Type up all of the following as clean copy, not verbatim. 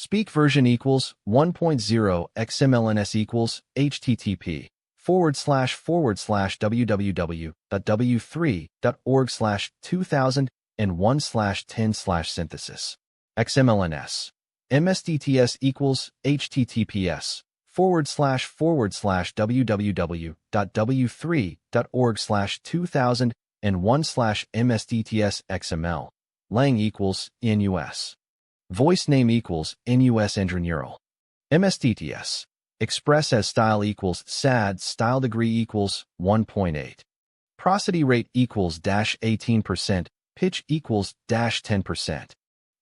Speak version equals 1.0 XMLNS equals http://www.w3.org/2001/10/synthesis. XMLNS. MSDTS equals https://www.w3.org/2001/MSDTS Lang equals NUS. Voice name equals NUS Neural. MSDTS. Express as style equals SAD. Style degree equals 1.8. Prosody rate equals -18%. Pitch equals -10%.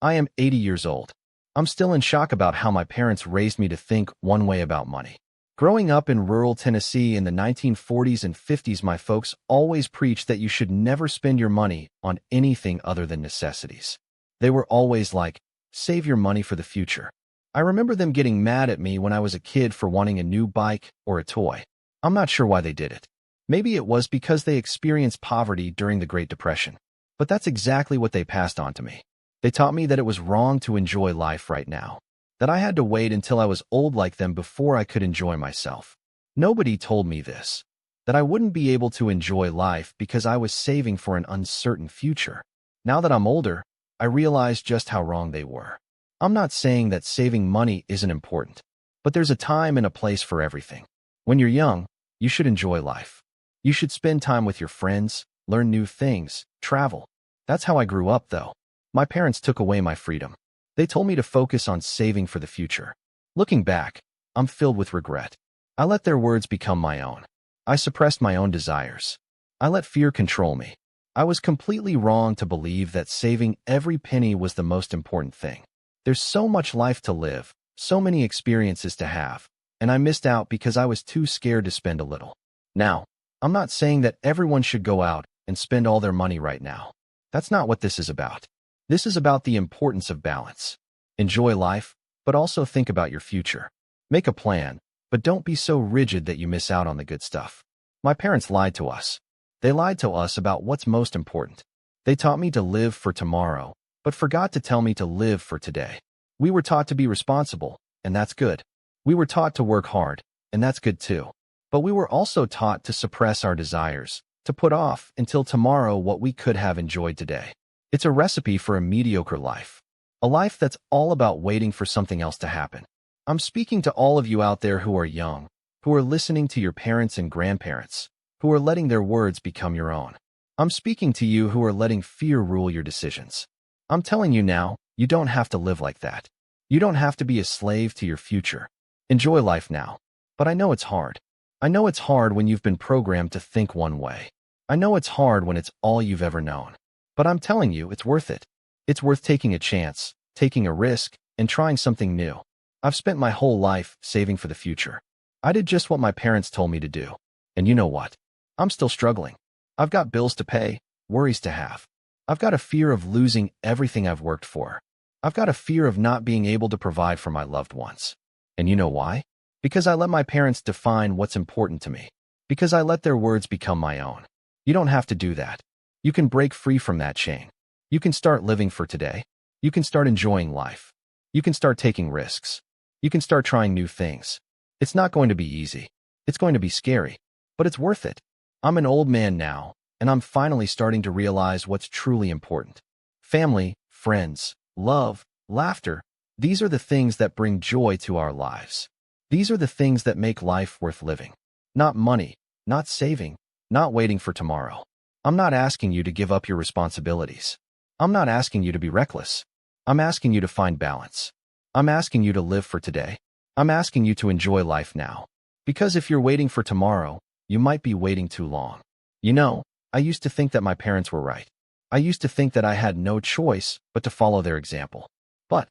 I am 80 years old. I'm still in shock about how my parents raised me to think one way about money. Growing up in rural Tennessee in the 1940s and 50s, my folks always preached that you should never spend your money on anything other than necessities. They were always like, save your money for the future. I remember them getting mad at me when I was a kid for wanting a new bike or a toy. I'm not sure why they did it. Maybe it was because they experienced poverty during the Great Depression. But that's exactly what they passed on to me. They taught me that it was wrong to enjoy life right now, that I had to wait until I was old like them before I could enjoy myself. Nobody told me this, that I wouldn't be able to enjoy life because I was saving for an uncertain future. Now that I'm older, I realize just how wrong they were. I'm not saying that saving money isn't important, but there's a time and a place for everything. When you're young, you should enjoy life. You should spend time with your friends, learn new things, travel. That's how I grew up, though. My parents took away my freedom. They told me to focus on saving for the future. Looking back, I'm filled with regret. I let their words become my own. I suppressed my own desires. I let fear control me. I was completely wrong to believe that saving every penny was the most important thing. There's so much life to live, so many experiences to have, and I missed out because I was too scared to spend a little. Now, I'm not saying that everyone should go out and spend all their money right now. That's not what this is about. This is about the importance of balance. Enjoy life, but also think about your future. Make a plan, but don't be so rigid that you miss out on the good stuff. My parents lied to us. They lied to us about what's most important. They taught me to live for tomorrow, but forgot to tell me to live for today. We were taught to be responsible, and that's good. We were taught to work hard, and that's good too. But we were also taught to suppress our desires, to put off until tomorrow what we could have enjoyed today. It's a recipe for a mediocre life. A life that's all about waiting for something else to happen. I'm speaking to all of you out there who are young, who are listening to your parents and grandparents, who are letting their words become your own. I'm speaking to you who are letting fear rule your decisions. I'm telling you now, you don't have to live like that. You don't have to be a slave to your future. Enjoy life now. But I know it's hard. I know it's hard when you've been programmed to think one way. I know it's hard when it's all you've ever known. But I'm telling you, it's worth it. It's worth taking a chance, taking a risk, and trying something new. I've spent my whole life saving for the future. I did just what my parents told me to do. And you know what? I'm still struggling. I've got bills to pay, worries to have. I've got a fear of losing everything I've worked for. I've got a fear of not being able to provide for my loved ones. And you know why? Because I let my parents define what's important to me. Because I let their words become my own. You don't have to do that. You can break free from that chain. You can start living for today. You can start enjoying life. You can start taking risks. You can start trying new things. It's not going to be easy. It's going to be scary, but it's worth it. I'm an old man now, and I'm finally starting to realize what's truly important. Family, friends, love, laughter, these are the things that bring joy to our lives. These are the things that make life worth living. Not money, not saving, not waiting for tomorrow. I'm not asking you to give up your responsibilities. I'm not asking you to be reckless. I'm asking you to find balance. I'm asking you to live for today. I'm asking you to enjoy life now. Because if you're waiting for tomorrow, you might be waiting too long. You know, I used to think that my parents were right. I used to think that I had no choice but to follow their example. But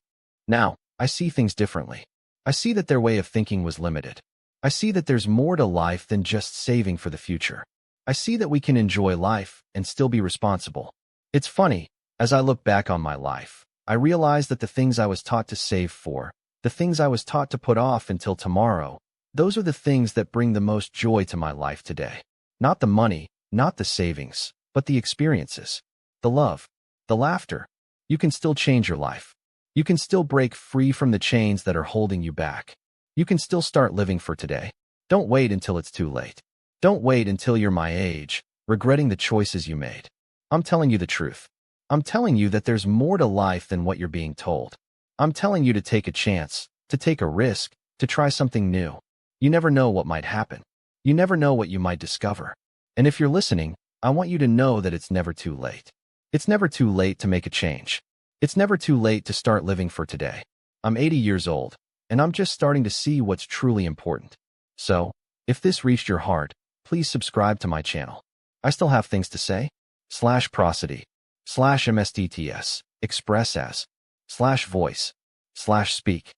now, I see things differently. I see that their way of thinking was limited. I see that there's more to life than just saving for the future. I see that we can enjoy life and still be responsible. It's funny, as I look back on my life, I realize that the things I was taught to save for, the things I was taught to put off until tomorrow, those are the things that bring the most joy to my life today. Not the money, not the savings, but the experiences, the love, the laughter. You can still change your life. You can still break free from the chains that are holding you back. You can still start living for today. Don't wait until it's too late. Don't wait until you're my age, regretting the choices you made. I'm telling you the truth. I'm telling you that there's more to life than what you're being told. I'm telling you to take a chance, to take a risk, to try something new. You never know what might happen. You never know what you might discover. And if you're listening, I want you to know that it's never too late. It's never too late to make a change. It's never too late to start living for today. I'm 80 years old, and I'm just starting to see what's truly important. So, if this reached your heart, please subscribe to my channel. I still have things to say. /prosody, /mstts, express as, /voice, /speak.